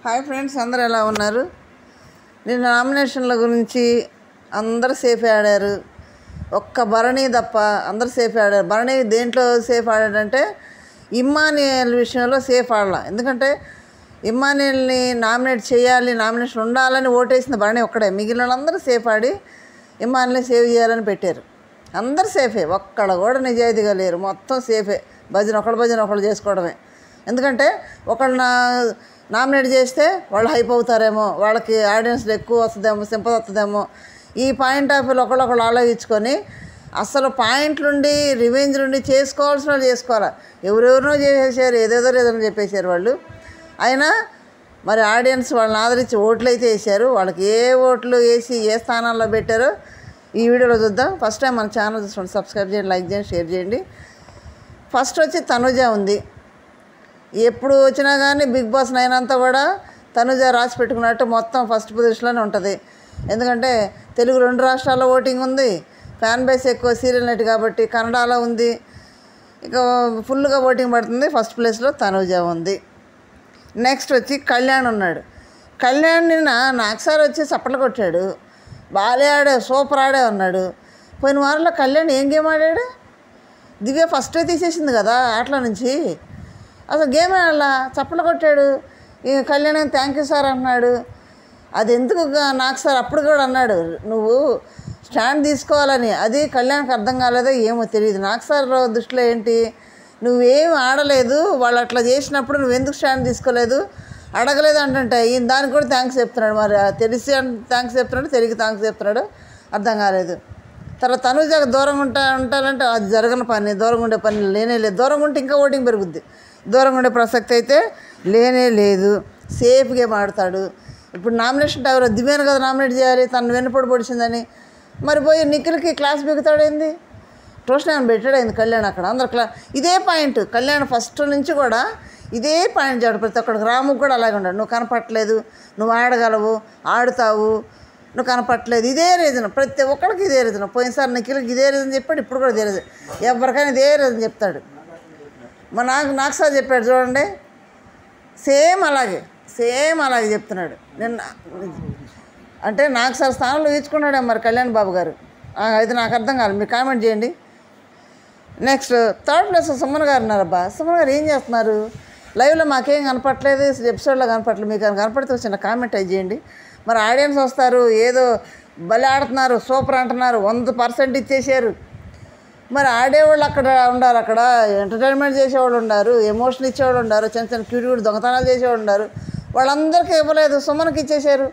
Hi friends, అందరూ ఎలా ఉన్నారు? నేను నామినేషన్ల గురించి అందరూ సేఫ్ ఆడారు. ఒక్క భరణి తప్ప అందరూ సేఫ్ ఆడారు. భరణి దేంట్లో సేఫ్ ఆడాడంటే ఇమ్మాన్యుయల్ విషయంలో సేఫ్ ఆడలా. ఎందుకంటే ఇమ్మాన్యుయల్ని నామినేట్ చేయాలి, నామినేషన్ ఉండాలని ఓటేసింది భరణి ఒక్కడే. మిగిలిన వాళ్ళందరూ సేఫ్ ఆడి ఇమ్మాన్యుల్ని సేవ్ చేయాలని పెట్టారు. అందరూ సేఫే, ఒక్కడ కూడా నిజాయితీగా లేరు, మొత్తం సేఫే. భజన ఒకళ్ళు చేసుకోవడమే. ఎందుకంటే ఒకళ్ళ నామినేట్ చేస్తే వాళ్ళు హైప్ అవుతారేమో, వాళ్ళకి ఆడియన్స్లో ఎక్కువ వస్తుందేమో, సింపతి వస్తుందేమో, ఈ పాయింట్ ఆఫ్ వ్యూలో ఒకళ్ళు ఆలోచించుకొని అసలు పాయింట్లుండి రివెంజ్ నుండి చేసుకోవాల్సిన వాళ్ళు చేసుకోవాలా. ఎవరెవరినో చేసేసారు, ఏదేదో చెప్పేశారు వాళ్ళు. అయినా మరి ఆడియన్స్ వాళ్ళని ఆదరించి ఓట్లు అయితే వేసారు. వాళ్ళకి ఏ ఓట్లు వేసి ఏ స్థానాల్లో పెట్టారో ఈ వీడియోలో చూద్దాం. ఫస్ట్ టైం మన ఛానల్ చూసుకోండి, సబ్స్క్రైబ్ చేయండి, లైక్ చేయండి, షేర్ చేయండి. ఫస్ట్ వచ్చి తనుజ ఉంది. ఎప్పుడు వచ్చినా కానీ బిగ్ బాస్ 9 అంతా కూడా తనుజ రాసి పెట్టుకున్నట్టు మొత్తం ఫస్ట్ పొజిషన్లోనే ఉంటుంది. ఎందుకంటే తెలుగు 2 రాష్ట్రాల్లో ఓటింగ్ ఉంది, ఫ్యాన్ బేస్ ఎక్కువ, సీరియల్ నైట్ కాబట్టి కన్నడలో ఉంది, ఇక ఫుల్గా ఓటింగ్ పడుతుంది. ఫస్ట్ ప్లేస్లో తనుజ ఉంది. నెక్స్ట్ వచ్చి కళ్యాణ్ ఉన్నాడు. కళ్యాణ్ నిన్న నాకుసారి వచ్చి చప్పట్లు కొట్టాడు, బాగా ఆడే, సూపర్ ఆడే అన్నాడు. పోయిన వారంలో కళ్యాణ్ ఏం గేమ్ ఆడాడు? దివ్య ఫస్టే తీసేసింది కదా ఆటల నుంచి, అసలు గేమ్ ఆడలా, చప్పట్లు కొట్టాడు. ఈ కళ్యాణ్ థ్యాంక్ యూ సార్ అన్నాడు. అది ఎందుకు నాకు సార్ అప్పుడు కూడా అన్నాడు నువ్వు స్టాండ్ తీసుకోవాలని. అది కళ్యాణ్కి అర్థం కాలేదో ఏమో తెలియదు. నాకు సార్ దృష్టిలో ఏంటి, నువ్వేం ఆడలేదు, వాళ్ళు అట్లా చేసినప్పుడు నువ్వెందుకు స్టాండ్ తీసుకోలేదు, అడగలేదు అంటే ఈయన దానికి కూడా థ్యాంక్స్ చెప్తున్నాడు. మరి తెలిసి థ్యాంక్స్ చెప్తున్నాడు, తెలియక థ్యాంక్స్ చెప్తున్నాడు, అర్థం కాలేదు. తర్వాత తనుజకు దూరంగా ఉంటానంటే అది జరగని పని, దూరంగా ఉండే పని లేనే లేదు. దూరంగా ఉంటే ఇంకా ఓటింగ్ పెరుగుద్ది, దూరంగా ఉండే ప్రసక్తి అయితే లేనే లేదు. సేఫ్ గేమ్ ఆడతాడు. ఇప్పుడు నామినేషన్ ఎవరో దివ్యాను కదా నామినేట్ చేయాలి, తను వెన్నుపొడి పొడిచిందని. మరి పోయి నిఖిల్కి క్లాస్ బిగుతాడైంది, ట్యూషన్ ఏమైనా పెట్టాడైంది కళ్యాణ్ అక్కడ. అందరు ఇదే పాయింట్ కళ్యాణ్ ఫస్ట్ నుంచి కూడా ఇదే పాయింట్ చేయడు. ప్రతి ఒక్కడికి రాముకు కూడా అలాగే ఉన్నాడు, నువ్వు కనపట్లేదు, నువ్వు ఆడగలవు, ఆడుతావు, నువ్వు కనపట్లేదు, ఇదే రీజన్. ప్రతి ఒక్కడికి ఇదే రీజన్. పోయినసారి నిఖిల్కి ఇదే రీజన్ చెప్పాడు, ఇప్పుడు కూడా ఇదే రీజన్. ఎవరికైనా ఇదే రీజన్ చెప్తాడు. నాకు సార్ చెప్పాడు చూడండి, సేమ్ అలాగే చెప్తున్నాడు. నిన్న అంటే నాకు సార్ స్థానంలో ఇచ్చుకున్నాడే మరి కళ్యాణ్ బాబు గారు. అయితే నాకు అర్థం కాదు, మీరు కామెంట్ చేయండి. నెక్స్ట్ థర్డ్ ప్లేస్ సుమన్ గారు ఉన్నారబ్బా. సుమన్ గారు ఏం చేస్తున్నారు? లైవ్లో మాకేం కనపట్లేదు, ఎపిసోడ్లో కనపట్లేదు. మీకు కనపడితే చిన్న కామెంట్ అయి చేయండి. మరి ఆడియన్స్ వస్తారు, ఏదో బలి ఆడుతున్నారు, సూపర్ అంటున్నారు, 100% ఇచ్చేసారు. మరి ఆడేవాళ్ళు అక్కడ ఉండారు, అక్కడ ఎంటర్టైన్మెంట్ చేసేవాళ్ళు ఉన్నారు, ఎమోషన్ ఇచ్చేవాళ్ళు ఉన్నారు, చిన్న క్యూట్ దొంగతనాలు చేసేవాళ్ళు ఉన్నారు. వాళ్ళందరికీ ఇవ్వలేదు, సుమన్కి ఇచ్చేసారు.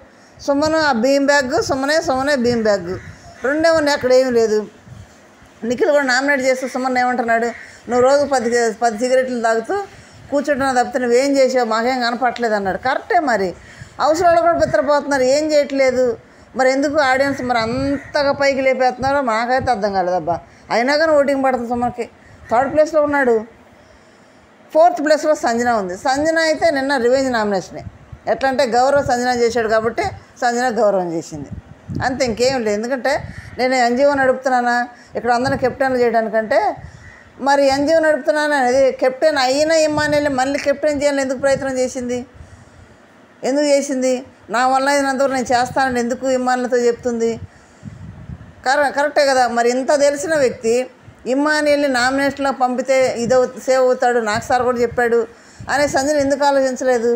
సుమన్ ఆ బీమ్ బ్యాగ్, సుమనే బీమ్ బ్యాగ్, రెండే ఉన్నాయి, అక్కడ ఏమీ లేదు. నిఖిల్ కూడా నామినేట్ చేస్తూ సుమన్ ఏమంటున్నాడు, నువ్వు రోజు 10 సిగరెట్లు తాగుతూ కూర్చుంటున్నా తప్పితే నువ్వేం చేసావు, మాకేం కనపట్లేదు అన్నాడు. కరెక్టే, మరి అవసరాలు కూడా బెత్తరపోతున్నారు, ఏం చేయట్లేదు. మరి ఎందుకు ఆడియన్స్ మరి అంతగా పైకి లేపేస్తున్నారో మాకైతే అర్థం కాలేదబ్బా. అయినా కానీ ఓటింగ్ పడుతుంది సుమన్కి. థర్డ్ ప్లేస్లో ఉన్నాడు. ఫోర్త్ ప్లేస్లో సంజన ఉంది. సంజన అయితే నిన్న రివెంజ్ నామినేషనే. ఎట్లా అంటే గౌరవ్ సంజన చేశాడు కాబట్టి సంజన గౌరవం చేసింది, అంతే, ఇంకేం లేదు. ఎందుకంటే నేను ఎన్జిఓ నడుపుతున్నానా ఇక్కడ అందరిని కెప్టెన్లు చేయడానికంటే, మరి ఎన్జిఓ నడుపుతున్నాను అనేది కెప్టెన్ అయిన ఇమ్మాన్యుల్ని మళ్ళీ కెప్టెన్ చేయాలని ఎందుకు ప్రయత్నం చేసింది? నా వల్ల అయినంతవరకు నేను చేస్తానని ఎందుకు ఇమ్మాన్యుల్తో చెప్తుంది? కరెక్టే కదా. మరి ఇంత తెలిసిన వ్యక్తి ఇమ్మాన్యుల్ని నామినేషన్లో పంపితే సేవ్ అవుతాడు, నాకు సార్ కూడా చెప్పాడు అనే సంజన ఎందుకు ఆలోచించలేదు?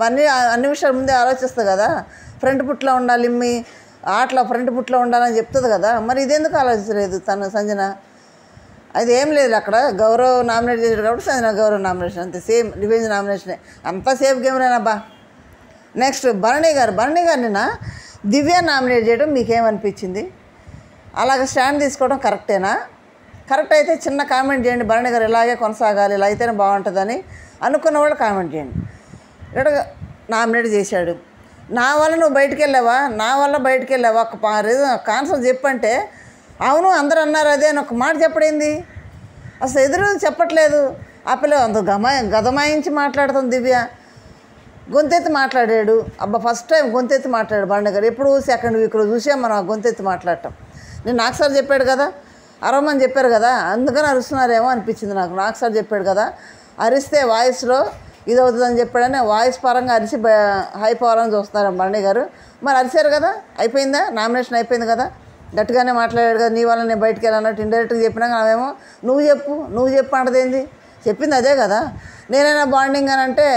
అన్ని విషయాలు ముందే ఆలోచిస్తుంది కదా. ఫ్రంట్ పుట్లో ఉండాలి, ఇమ్మి ఆటలో ఫ్రంట్ పుట్లో ఉండాలని చెప్తుంది కదా. మరి ఇదెందుకు ఆలోచించలేదు సంజన? అది ఏం లేదు, అక్కడ గౌరవ్ నామినేట్ చేశాడు కాబట్టి సంజన గౌరవ్ నామినేషన్, అంతే, సేమ్ రివెంజ్ నామినేషనే, అంతా సేఫ్ గేమ్లేనబ్బా. నెక్స్ట్ భరణి గారు నిన్న దివ్య నామినేట్ చేయడం మీకేమనిపించింది? అలాగే స్టాండ్ తీసుకోవడం కరెక్టేనా? కరెక్ట్ అయితే చిన్న కామెంట్ చేయండి. భరణి గారు ఇలాగే కొనసాగాలి, ఇలా అయితేనే బాగుంటుందని అనుకున్న వాళ్ళు కామెంట్ చేయండి. ఇక్కడ నామినేట్ చేశాడు, నా వల్ల నువ్వు బయటికి వెళ్ళావా, ఒక కాన్సెప్ట్ చెప్పంటే అవును అందరూ అన్నారు అదే అని ఒక మాట చెప్పడేంది? అసలు ఎదురు చెప్పట్లేదు. ఆ పిల్ల అంత గదమాయించి మాట్లాడుతుంది దివ్య. గొంతెత్తి మాట్లాడాడు. అబ్బా ఫస్ట్ టైం గొంతెత్తి మాట్లాడాడు భరణి గారు. ఎప్పుడు సెకండ్ వీక్లో చూసాం మనం ఆ గొంతెత్తి మాట్లాడటం. నేను నాకు సార్ చెప్పాడు కదా, అరవమని చెప్పారు కదా, అందుకని అరుస్తున్నారేమో అనిపించింది నాకు. సార్ చెప్పాడు కదా, అరిస్తే వాయిస్లో ఇది అవుతుందని చెప్పాడని వాయిస్ పరంగా అరిసి హై పోవాలని చూస్తున్నారు భరణి గారు. మరి అరిశారు కదా, అయిపోయిందా, నామినేషన్ అయిపోయింది కదా, గట్టిగానే మాట్లాడాడు కదా, నీ వల్ల నేను బయటికి వెళ్ళానట్టు ఇండైరెక్ట్గా చెప్పినాక నావేమో నువ్వు చెప్పు అంటదేంది, చెప్పింది అదే కదా. నేనైనా బాండింగ్ అని అంటే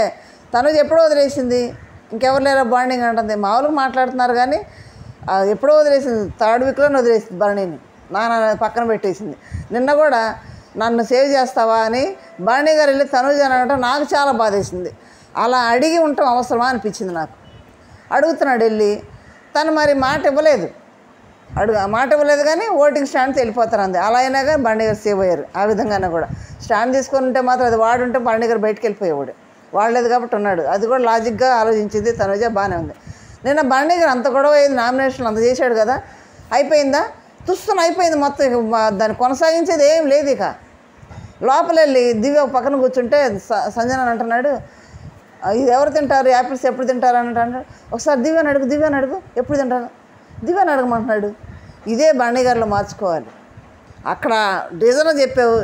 తను ఎప్పుడో వదిలేసింది, ఇంకెవరు లేరా బాండింగ్ అంటుంది. మామూలుగా మాట్లాడుతున్నారు కానీ ఎప్పుడో వదిలేసింది, థర్డ్ వీక్లోనే వదిలేసింది భరణిని, నాన్న పక్కన పెట్టేసింది. నిన్న కూడా నన్ను సేవ్ చేస్తావా అని భరణి గారు వెళ్ళి తనుజ అని అనడం నాకు చాలా బాధేసింది. అలా అడిగి ఉండటం అవసరమా అనిపించింది నాకు. అడుగుతున్నాడు వెళ్ళి, తను మరి మాట ఇవ్వలేదు, మాట ఇవ్వలేదు కానీ ఓటింగ్ స్టాండ్ వెళ్ళిపోతారు అంది. అలా అయినా కానీ భరణి గారు సేవ్ అయ్యారు. ఆ విధంగానే కూడా స్టాండ్ తీసుకొని ఉంటే మాత్రం అది వాడుంటే భరణి గారు బయటకు వెళ్ళిపోయేవాడు, వాడలేదు కాబట్టి ఉన్నాడు. అది కూడా లాజిక్గా ఆలోచించింది తనుజ, బాగానే ఉంది. నిన్న భరణి గారు అంత గొడవ అయింది, నామినేషన్లు అంత చేశాడు కదా, అయిపోయిందా, తుస్తుని అయిపోయింది మొత్తం. ఇక దాన్ని కొనసాగించేది ఏం లేదు. ఇక లోపల వెళ్ళి దివ్య పక్కన కూర్చుంటే సంజన అంటున్నాడు, ఇది ఎవరు తింటారు, యాపిల్స్ ఎప్పుడు తింటారు అని అంటాడు. ఒకసారి దివ్యని అడుగు ఎప్పుడు తింటారు, దివ్యని అడగమంటున్నాడు. ఇదే భరణి గారిలో మార్చుకోవాలి. అక్కడ రీజన్ చెప్పావు,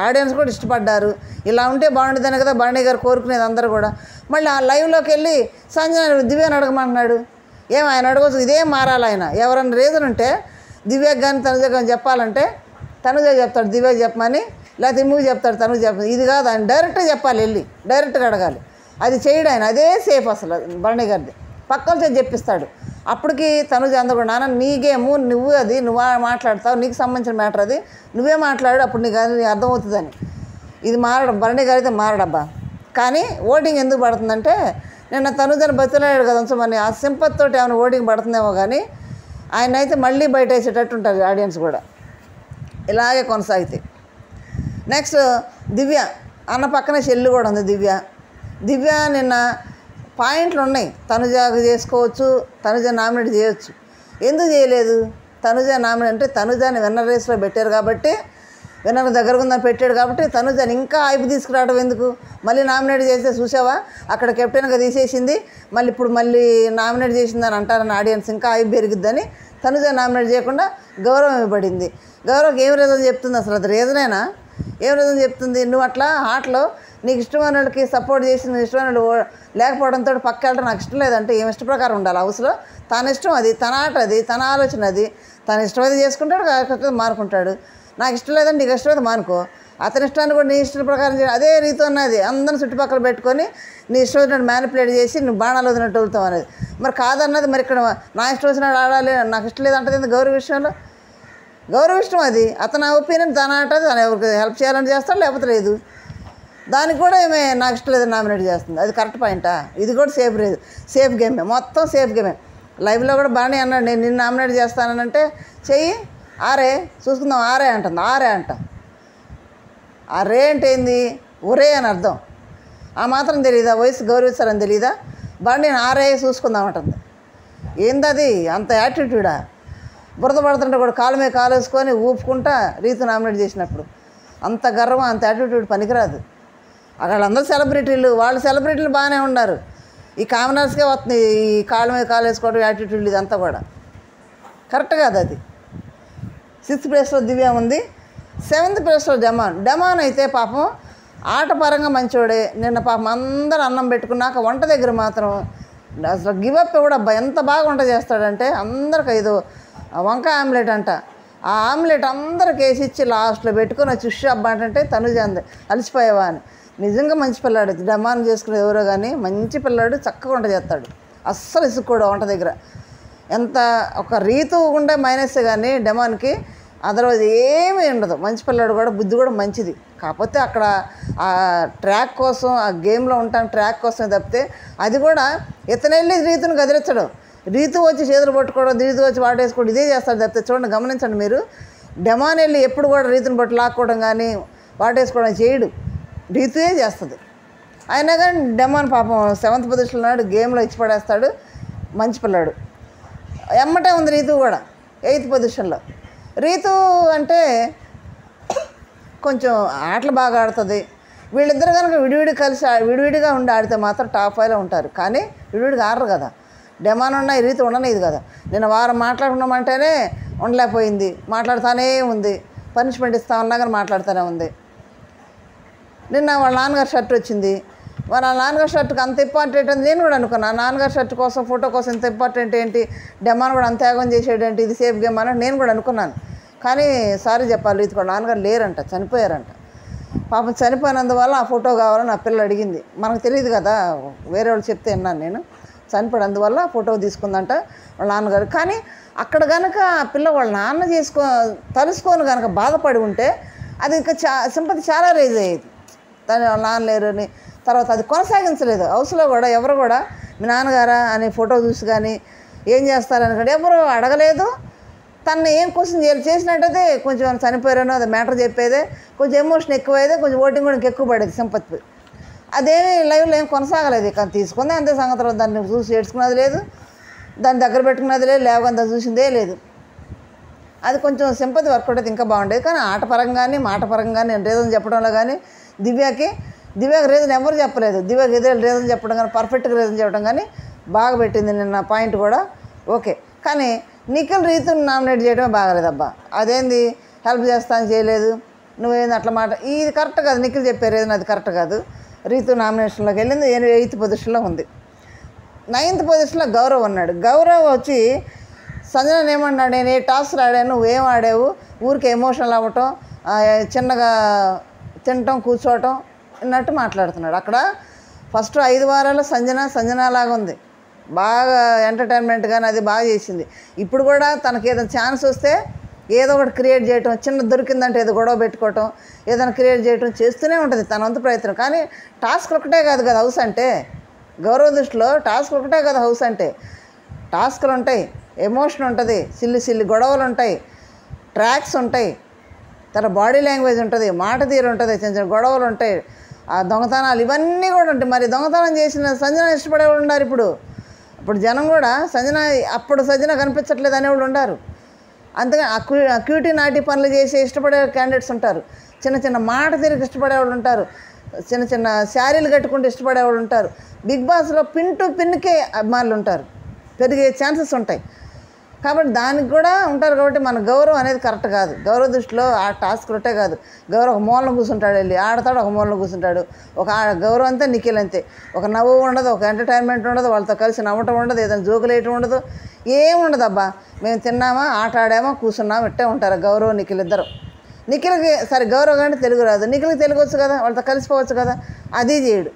ఆడియన్స్ కూడా ఇష్టపడ్డారు, ఇలా ఉంటే బాగుంటుందని కదా భరణి గారు కోరుకునేది అందరూ కూడా. మళ్ళీ ఆ లైవ్లోకి వెళ్ళి సంజన దివ్యని అడగమంటున్నాడు. ఆయన అడగవచ్చు, ఇదే మారాలి ఆయన. ఎవరన్నా రీజన్ ఉంటే దివ్యకి కానీ తనుజ కానీ చెప్పాలంటే తనుజ చెప్తాడు దివ్యకి చెప్పమని, లేకపోతే మూవీ చెప్తాడు తనుజ చెప్తాడు. ఇది కాదు, ఆయన డైరెక్ట్గా చెప్పాలి, వెళ్ళి డైరెక్ట్గా అడగాలి. అది చేయడు ఆయన, అదే సేఫ్ అసలు భరణి గారిది. పక్కలతో చెప్పిస్తాడు. అప్పటికి తనుజ అందకూడదు, నాన్న నీ గేము నువ్వు, అది నువ్వు మాట్లాడతావు, నీకు సంబంధించిన మ్యాటర్ అది, నువ్వే మాట్లాడు, అప్పుడు నీకు అది అర్థమవుతుందని. ఇది మారడం భరణి గారు అయితే మారడబ్బా. కానీ ఓటింగ్ ఎందుకు పడుతుందంటే నిన్న తనుజని బతిలాడాడు కదా, మరి ఆ సింపతితో ఏమైనా ఓటింగ్ పడుతుందేమో కానీ ఆయన అయితే మళ్ళీ బయట వేసేటట్టు ఉంటుంది ఆడియన్స్ కూడా, ఇలాగే కొనసాగితే. నెక్స్ట్ దివ్య అన్న పక్కనే చెల్లి కూడా ఉంది. దివ్య నిన్న పాయింట్లు ఉన్నాయి, తనుజ చేసుకోవచ్చు, తనుజ నామినేట్ చేయొచ్చు. ఎందుకు చేయలేదు, తనుజ నామినేట్ అంటే తనుజని విన్నర్ రేస్లో పెట్టారు కాబట్టి, విన్నర్ దగ్గర ఉందని పెట్టాడు కాబట్టి తనుజని ఇంకా ఐపు తీసుకురావడం ఎందుకు, మళ్ళీ నామినేట్ చేస్తే చూసావా అక్కడ కెప్టెన్గా తీసేసింది, మళ్ళీ నామినేట్ చేసిందని అంటారని ఆడియన్స్ ఇంకా ఐపు పెరిగిద్దని తనుజ నామినేట్ చేయకుండా గౌరవం ఇవ్వబడింది. గౌరవకి ఏం రీజన్ చెప్తుంది అసలు, అది రీజనేనా, ఏం రీజన్ చెప్తుంది. నువ్వు అట్లా ఆటలో నీకు ఇష్టమైన వాళ్ళకి సపోర్ట్ చేసి నువ్వు ఇష్టమైన వాళ్ళు లేకపోవడంతో పక్క వెళ్ళడం నాకు ఇష్టం లేదంటే ఏం ఇష్ట ప్రకారం ఉండాలి హౌస్లో. తన ఇష్టం అది, తన ఆట అది, తన ఆలోచన అది, తన ఇష్టమైతే చేసుకుంటాడు, కాకపోతే మానుకుంటాడు. నాకు ఇష్టం లేదంటే నీకు ఇష్టమైతే మానుకో, అతని ఇష్టాన్ని కూడా నీ ఇష్టం ప్రకారం చేయాలి. అదే రీతి ఉన్నది, అందరిని చుట్టుపక్కల పెట్టుకొని నీ ఇష్టం వచ్చినట్టు మ్యానిపులేట్ చేసి నువ్వు బాణాలు వదిలినట్టు వెళ్తావు అనేది మరి కాదన్నది. మరి ఇక్కడ నా ఇష్టం వచ్చినట్టు ఆడాలి, నాకు ఇష్టం లేదంటే గౌరవ విషయంలో గౌరవ ఇష్టం అది, అతని ఒపీనియన్, తన ఆట, తను ఎవరికి హెల్ప్ చేయాలని చేస్తాడు, లేకపోతే లేదు. దానికి కూడా ఏమే నాకు ఇష్టం లేదని నామినేట్ చేస్తుంది, అది కరెక్ట్ పాయింటా. ఇది కూడా సేఫ్ గేమే, మొత్తం సేఫ్ గేమే. లైవ్లో కూడా బాగానే అన్నాడు, నేను నిన్ను నామినేట్ చేస్తానంటే చెయ్యి, ఆరే చూసుకుందాం, ఆరే అంటుంది. ఆరే అంట, ఆరే అంటే ఏంది, ఒరే అని అర్థం. ఆ మాత్రం తెలియదా, వయసు గౌరవిస్తారని తెలియదా, బాగా నేను ఆరే చూసుకుందామంటుంది. ఏందది అంత యాటిట్యూడా, బురద పడుతుంటే కూడా కాలు మీద కాలు వేసుకొని ఊపుకుంటా రీతు నామినేట్ చేసినప్పుడు అంత గర్వం, అంత యాటిట్యూడ్ పనికిరాదు. వాళ్ళందరూ సెలబ్రిటీలు, వాళ్ళు సెలబ్రిటీలు బాగానే ఉన్నారు, ఈ కామనర్స్కే వస్తుంది ఈ కాళ్ళ మీద కాలు వేసుకోవడం యాటిట్యూడ్, ఇదంతా కూడా కరెక్ట్ కాదు. అది 6th ప్లేస్లో దివ్య ఉంది, 7th ప్లేస్లో డెమాన్ అయితే పాపం ఆట పరంగా మంచివాడే. నిన్న పాపం అందరూ అన్నం పెట్టుకున్నాక వంట దగ్గర మాత్రం అసలు గివప్ కూడా ఎంత బాగా వంట చేస్తాడంటే, అందరికి ఏదో వంకాయ ఆమ్లెట్ అంట, ఆ ఆమ్లెట్ అందరికి వేసి ఇచ్చి లాస్ట్లో పెట్టుకొని వచ్చి అబ్బా అంటే తనుజ అంది అలసిపోయావా అని. నిజంగా మంచి పిల్లాడు, డెమాన్ చేసుకునేది ఎవరో కానీ మంచి పిల్లాడు, చక్కగా వంట చేస్తాడు, అస్సలు ఇసుక్కోడు వంట దగ్గర. ఎంత ఒక రీతు ఉండే మైనస్ కానీ డెమాన్కి, అదర్వైజ్ ఏమీ ఉండదు. మంచి పిల్లాడు కూడా, బుద్ధి కూడా మంచిది. కాకపోతే అక్కడ ఆ ట్రాక్ కోసం, ఆ గేమ్లో ఉంటాను ట్రాక్ కోసమే తప్పితే, అది కూడా ఇతనెళ్ళి రీతుని గదిలించడం, రీతు వచ్చి చేతులు పట్టుకోవడం, రీతు వచ్చి వాటేసుకోవడం, ఇదే చేస్తారు తప్పితే. చూడండి, గమనించండి మీరు, డెమాన్ వెళ్ళి ఎప్పుడు కూడా రీతుని పట్టు లాక్కోవడం కానీ వాటేసుకోవడం చేయడు, రీతుయే చేస్తుంది. అయినా కానీ డెమాన్ పాపం 7th పొజిషన్లో ఉన్నాడు, గేమ్లో ఇచ్చి పడేస్తాడు, మంచి పిల్లాడు. ఎమ్మటే ఉంది రీతు కూడా 8th పొజిషన్లో. రీతు అంటే కొంచెం ఆటలు బాగా ఆడుతుంది. వీళ్ళిద్దరు కనుక విడివిడిగా ఉండి ఆడితే మాత్రం టాప్ 5లో ఉంటారు, కానీ విడివిడిగా ఆడరు కదా. డెమాన్ ఉన్నాయి, రీతు ఉండనేది కదా. నిన్న వారం మాట్లాడుకున్నామంటేనే ఉండలేకపోయింది, మాట్లాడుతూనే ఉంది, పనిష్మెంట్ ఇస్తా ఉన్నా కానీ మాట్లాడుతూనే ఉంది. నిన్న వాళ్ళ నాన్నగారు షర్ట్ వచ్చింది, మరి ఆ నాన్నగారి షర్ట్కి అంత ఇంపార్టెంట్ అని నేను కూడా అనుకున్నాను. ఆ నాన్నగారి షర్ట్ కోసం ఫోటో కోసం ఇంత ఇంపార్టెంట్ ఏంటి, డెమ్మాను కూడా అంత త్యాగం చేసేటంటే ఇది సేఫ్ గేమ్ అని నేను కూడా అనుకున్నాను. కానీ సారీ చెప్పాలి, ఇది కూడా నాన్నగారు లేరంట, చనిపోయారంట. పాపం చనిపోయినందువల్ల ఆ ఫోటో కావాలని నా పిల్లలు అడిగింది. మనకు తెలియదు కదా, వేరే వాళ్ళు చెప్తే విన్నాను నేను. చనిపోయినందువల్ల ఫోటో తీసుకుందంట వాళ్ళ నాన్నగారు. కానీ అక్కడ కనుక ఆ పిల్ల వాళ్ళ నాన్న తలుసుకొని కనుక బాధపడి ఉంటే అది ఇంకా సింపతి చాలా రేజ్ అయ్యేది. దాని వాళ్ళ నాన్న లేరు అని తర్వాత అది కొనసాగించలేదు. హౌస్లో కూడా ఎవరు కూడా మీ నాన్నగారా అని ఫోటో చూసి కానీ ఏం చేస్తారని కూడా ఎవరు అడగలేదు. తను ఏం క్వశ్చన్ చేసినట్టయితే కొంచెం చనిపోయారనో అది మ్యాటర్ చెప్పేదే, కొంచెం ఎమోషన్ ఎక్కువైతే కొంచెం ఓటింగ్ కూడా ఎక్కువ పడేది సింపతి. అదేమి లైవ్లో ఏం కొనసాగలేదు. ఇక తీసుకుంది అంతే సంగతి. దాన్ని చూసి ఏడ్చుకున్నది లేదు, దాన్ని దగ్గర పెట్టుకున్నది లేదు, లేవకంతా చూసిందే లేదు. అది కొంచెం సింపతి వర్కౌట్ అయితే ఇంకా బాగుండేది. కానీ ఆట పరంగానే మాట పరంగానే రీజన్ చెప్పడంలో కానీ దివ్యకి రీజన్ ఎవరు చెప్పలేదు. దివ్యకి ఎదురు రీజన్ చెప్పడం కానీ పర్ఫెక్ట్గా రీజన్ చెప్పడం కానీ బాగా పెట్టింది నిన్న పాయింట్ కూడా ఓకే. కానీ నిఖిల్ రీతుని నామినేట్ చేయడమే బాగాలేదబ్బా. అదేంది హెల్ప్ చేస్తాను చేయలేదు, నువ్వేంది అట్లా మాట, ఇది కరెక్ట్ కాదు. నిఖిల్ చెప్పే రీజన్ అది కరెక్ట్ కాదు. రీతు నామినేషన్లోకి వెళ్ళింది, 8th పొజిషన్లో ఉంది. 9th పొజిషన్లో గౌరవ్ ఉన్నాడు. గౌరవ్ వచ్చి సంజన ఏమన్నాడు, నేను ఏ టాస్క్ ఆడాను, నువ్వేం ఆడావు, ఊరికి ఎమోషనల్ అవ్వటం, చిన్నగా తినటం కూర్చోవటం అన్నట్టు మాట్లాడుతున్నాడు. అక్కడ ఫస్ట్ 5 వారాలు సంజన లాగా ఉంది, బాగా ఎంటర్టైన్మెంట్ కానీ అది బాగా చేసింది. ఇప్పుడు కూడా తనకి ఏదైనా ఛాన్స్ వస్తే ఏదో ఒకటి క్రియేట్ చేయటం, చిన్న దొరికిందంటే ఏదో గొడవ పెట్టుకోవటం, ఏదైనా క్రియేట్ చేయటం చేస్తూనే ఉంటుంది తన వంతు ప్రయత్నం. కానీ టాస్క్ ఒకటే కాదు కదా హౌస్ అంటే. గౌరవ దృష్టిలో టాస్క్ ఒకటే కదా హౌస్ అంటే. టాస్క్లు ఉంటాయి, ఎమోషన్ ఉంటుంది, సిల్లి గొడవలు ఉంటాయి, ట్రాక్స్ ఉంటాయి, తన బాడీ లాంగ్వేజ్ ఉంటుంది, మాట తీరు ఉంటుంది, చిన్న గొడవలు ఉంటాయి, ఆ దొంగతనాలు ఇవన్నీ కూడా ఉంటాయి. మరి దొంగతనం చేసిన సంజన ఇష్టపడేవాళ్ళు ఉన్నారు. ఇప్పుడు జనం కూడా అప్పుడు సంజన కనిపించట్లేదు అనేవాళ్ళు ఉన్నారు. అందుకని క్యూటీ నాటి పనులు చేసి ఇష్టపడే క్యాండిడేట్స్ ఉంటారు, చిన్న మాట తీరికి ఇష్టపడేవాళ్ళు ఉంటారు, చిన్న శారీలు కట్టుకుంటూ ఇష్టపడేవాళ్ళు ఉంటారు. బిగ్ బాస్లో పిన్ టు పిన్కే అభిమానులు ఉంటారు, పెరిగే ఛాన్సెస్ ఉంటాయి. కాబట్టి దానికి కూడా ఉంటారు. కాబట్టి మన గౌరవం అనేది కరెక్ట్ కాదు. గౌరవ దృష్టిలో ఆ టాస్క్ ఒకటే కాదు. గౌరవ ఒక మూలన కూర్చుంటాడు, వెళ్ళి ఆడతాడు, ఒక మూలన కూర్చుంటాడు. గౌరవం అంతే, నిఖిల్ అంతే. ఒక నవ్వు ఉండదు, ఒక ఎంటర్టైన్మెంట్ ఉండదు, వాళ్ళతో కలిసి నవ్వటం ఉండదు, ఏదైనా జోకులు వేయటం ఉండదు, ఏముండదు. అబ్బా మేము తిన్నామా, ఆట ఆడామా, కూర్చున్నామా, ఇట్టే ఉంటారు గౌరవ్ నిఖిల్ ఇద్దరు. నిఖిల్కి సరే గౌరవ్ కానీ తెలుగు రాదు, నిఖిల్కి తెలుగు వచ్చు కదా, వాళ్ళతో కలిసిపోవచ్చు కదా, అది చేయడు.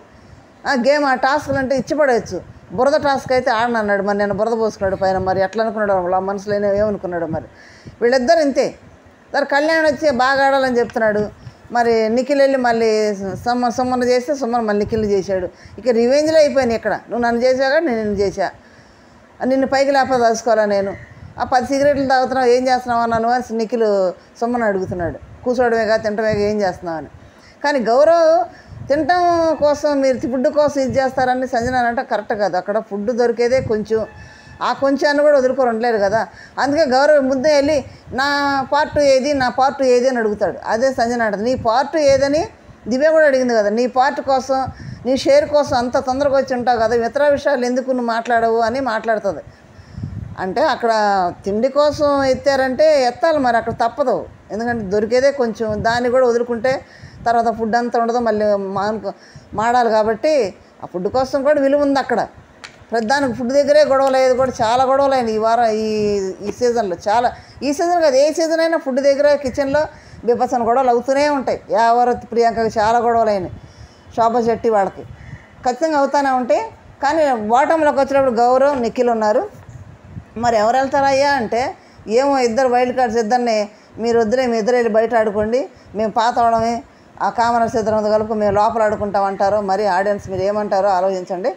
గేమ్ ఆ టాస్క్లు అంటే ఇచ్చిపడవచ్చు. బురద టాస్క్ అయితే ఆడనన్నాడు, మరి నేను బురద పోసుకున్నాడు పైన, మరి ఎట్లా అనుకున్నాడు వాళ్ళ మనసులో ఏమనుకున్నాడు. మరి వీళ్ళిద్దరు ఇంతే. సరే కళ్యాణ్ వచ్చి బాగా ఆడాలని చెప్తున్నాడు, మరి నిఖిల్ వెళ్ళి మళ్ళీ సుమ్మను చేస్తే సుమ్మను మళ్ళీ నిఖిల్ చేశాడు. ఇక రివెంజ్లో అయిపోయింది. ఇక్కడ నువ్వు నన్ను చేసాక నేను నిన్ను చేశా, నిన్ను పైకి లేకపోతే తెలుసుకోవాలా, నేను ఆ 10 సిగరెట్లు తాగుతున్నావు ఏం చేస్తున్నావు అన్నాను అని నిఖిల్ సుమ్మను అడుగుతున్నాడు. కూర్చోవడమేగా తింటమేగా ఏం చేస్తున్నావు అని. కానీ గౌరవ్ తినటం కోసం మీరు ఫుడ్ కోసం ఇది చేస్తారని సంజన అంటే కరెక్ట్ కాదు. అక్కడ ఫుడ్ దొరికేదే కొంచెం, ఆ కొంచెాన్ని కూడా వదులుకొని ఉండలేరు కదా. అందుకే గౌరవ్ ముద్దే వెళ్ళి నా పార్ట్ ఏది అని అడుగుతాడు. అదే సంజన అంటది, నీ పార్ట్ ఏదని దివ్య కూడా అడిగింది కదా, నీ పార్ట్ కోసం నీ షేర్ కోసం అంత తొందరగా వచ్చి ఉంటావు కదా, ఇతర విషయాలు ఎందుకు నువ్వు మాట్లాడవు అని మాట్లాడుతుంది. అంటే అక్కడ తిండి కోసం ఎత్తారంటే ఎత్తాలి, మరి అక్కడ తప్పదు. ఎందుకంటే దొరికేదే కొంచెం, దాన్ని కూడా వదులుకుంటే తర్వాత ఫుడ్ అంతా ఉండదు, మళ్ళీ మాడాలి. కాబట్టి ఆ ఫుడ్ కోసం కూడా విలువ ఉంది అక్కడ. ప్రతిదానికి ఫుడ్ దగ్గరే గొడవలు అయ్యేది కూడా చాలా గొడవలు అయినాయి ఈ వారం, ఈ సీజన్లో. చాలా, ఈ సీజన్ కాదు ఏ సీజన్ అయినా ఫుడ్ దగ్గర కిచెన్లో బీభత్సన గొడవలు అవుతూనే ఉంటాయి. యావరత్ ప్రియాంకకి చాలా గొడవలు అయినాయి, శోభా శెట్టి వాళ్ళకి ఖచ్చితంగా అవుతూనే ఉంటాయి. కానీ బాటంలోకి వచ్చినప్పుడు గౌరవ్ నిఖిల్ ఉన్నారు. మరి ఎవరు వెళ్తారయ్యా అంటే ఏమో ఇద్దరు వైల్డ్ కార్డ్స్, ఇద్దరిని మీరు వద్దులే, మీ ఇద్దరు వెళ్ళి బయట ఆడుకోండి, మేము పాత అవడమే, ఆ కామనర్స్ ఇద్దరు కలుపు మేము లోపల ఆడుకుంటాం అంటారో, మరి ఆడియన్స్ మీరు ఏమంటారో ఆలోచించండి.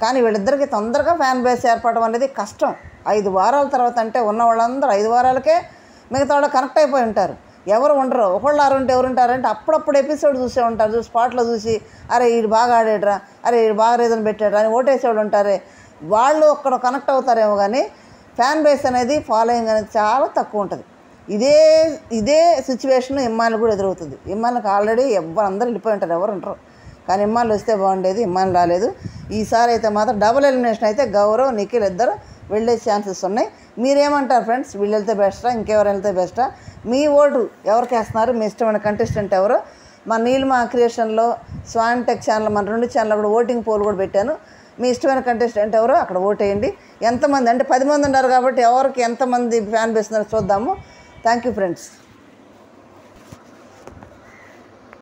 కానీ వీళ్ళిద్దరికీ తొందరగా ఫ్యాన్ బేస్ ఏర్పడడం అనేది కష్టం. 5 వారాల తర్వాత అంటే ఉన్న వాళ్ళందరూ 5 వారాలకే మిగతా వాళ్ళు కనెక్ట్ అయిపోయి ఉంటారు. ఎవరు ఉండరు, ఒకళ్ళు ఆరుంటే ఎవరుంటారంటే అప్పుడప్పుడు ఎపిసోడ్ చూసే ఉంటారు, స్పాట్లో చూసి అరే వీడు బాగా ఆడాడురా, అరే వీడు బాగా రీజన్ పెట్టాడు అని ఓటేసేవాళ్ళు ఉంటారే, వాళ్ళు ఒక్కడ కనెక్ట్ అవుతారేమో. కానీ ఫ్యాన్ బేస్ అనేది, ఫాలోయింగ్ అనేది చాలా తక్కువ ఉంటుంది. ఇదే సిచ్యువేషన్ ఇమ్మాన్లు కూడా ఎదురవుతుంది. ఇమ్మాన్లకు ఆల్రెడీ అందరూ వెళ్ళిపోయి ఉంటారు, ఎవరు ఉంటారు. కానీ ఇమ్మాన్లు వస్తే బాగుండేది, ఇమ్మాన్లు రాలేదు. ఈసారి అయితే మాత్రం డబుల్ ఎలిమినేషన్ అయితే గౌరవ్ నిఖిల్ ఇద్దరు వెళ్ళే ఛాన్సెస్ ఉన్నాయి. మీరేమంటారు ఫ్రెండ్స్, వీళ్ళు వెళ్తే బెస్టా ఇంకెవరు వెళ్తే బెస్టా? మీ ఓటు ఎవరికి వేస్తున్నారు? మీ ఇష్టమైన కంటెస్టెంట్ ఎవరు? మా నీలిమ క్రియేషన్లో స్వాన్ టెక్ ఛానల్ మన 2 ఛానల్ కూడా ఓటింగ్ పోల్ కూడా పెట్టాను. మీ ఇష్టమైన కంటెస్టెంట్ ఎవరో అక్కడ ఓటేయండి. ఎంతమంది అంటే 10 మంది ఉన్నారు కాబట్టి ఎవరికి ఎంతమంది ఫ్యాన్ బేస్ ఉన్నారో చూద్దాము. Thank you friends.